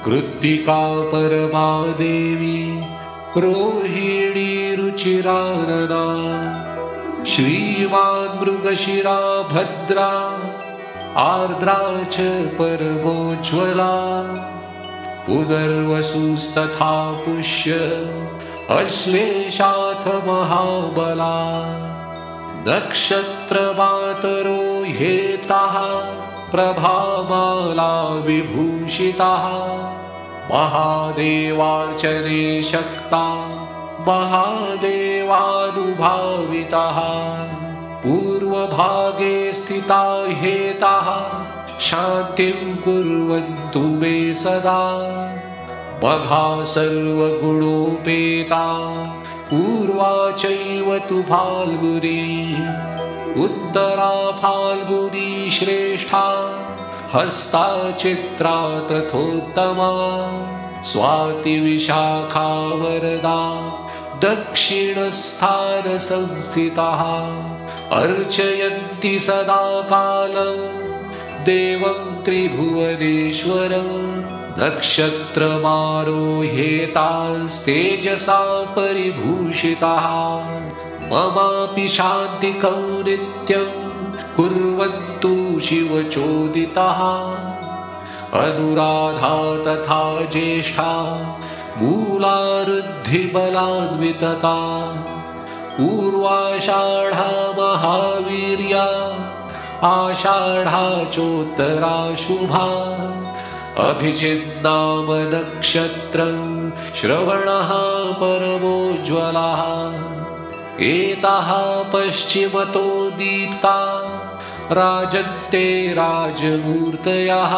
कृत्तिका परमा देवी रोहिणी रुचिरानना श्रीमान् मृगशिरा भद्रा आर्द्रा च परमोज्ज्वला पुनर्वसुस्तथा पुष्य अश्लेषाथ महाबला नक्षत्रमातरो ह्येताः प्रभामाला विभूषिताः महादेवार्चने शक्ता महादेवानुभाविताः पूर्वभागे स्थिता ह्येताः शान्तिं कुर्वन्तु मे सदा मघा सर्वगुणोपेता पूर्वा चैव तु फाल्गुनी उत्तरा फाल्गुनी श्रेष्ठा हस्ता चित्रा तथोत्तमा स्वाति विशाखा वरदा दक्षिणस्थानसंस्थिताः अर्चयन्ति सदा कालं देवं त्रिभुवनेश्वरं नक्षत्रमारोह्येतास्तेजसा परिभूषिताः ममापि शान्तिकं नित्यं कुर्वन्तु शिवचोदिताः अनुराधा तथा ज्येष्ठा मूलारुद्धिबलान्वितता पूर्वाषाढा महावीर्या आषाढा चोत्तरा शुभा अभिजिन्नाम नक्षत्रं श्रवणः परमोज्ज्वलः एताः पश्चिमतो दीप्ता राजन्ते राजमूर्तयः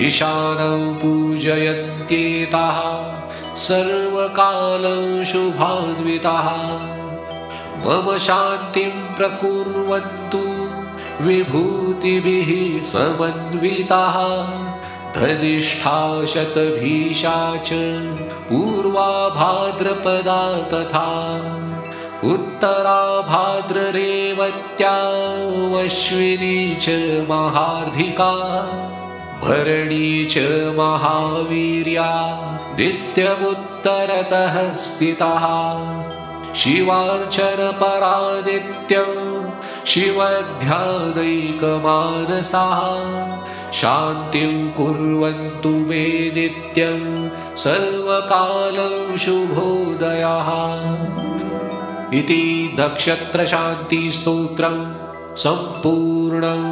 ईशानं पूजयन्त्येताः सर्वकालं शुभान्विताः मम शान्तिं प्रकुर्वन्तु विभूतिभिः समन्विताः धनिष्ठा शतभीषा च पूर्वा भाद्रपदा तथा उत्तरा भाद्ररेवत्यामश्विनी च महार्धिका भरणी च महावीर्या नित्यमुत्तरतः स्थितः शिवार्चनपरा नित्यं शिवध्यानैकमानसाः शान्तिं कुर्वन्तु मे नित्यं सर्वकालं शुभोदयः इति नक्षत्रशान्तिस्तोत्रं सम्पूर्णम्।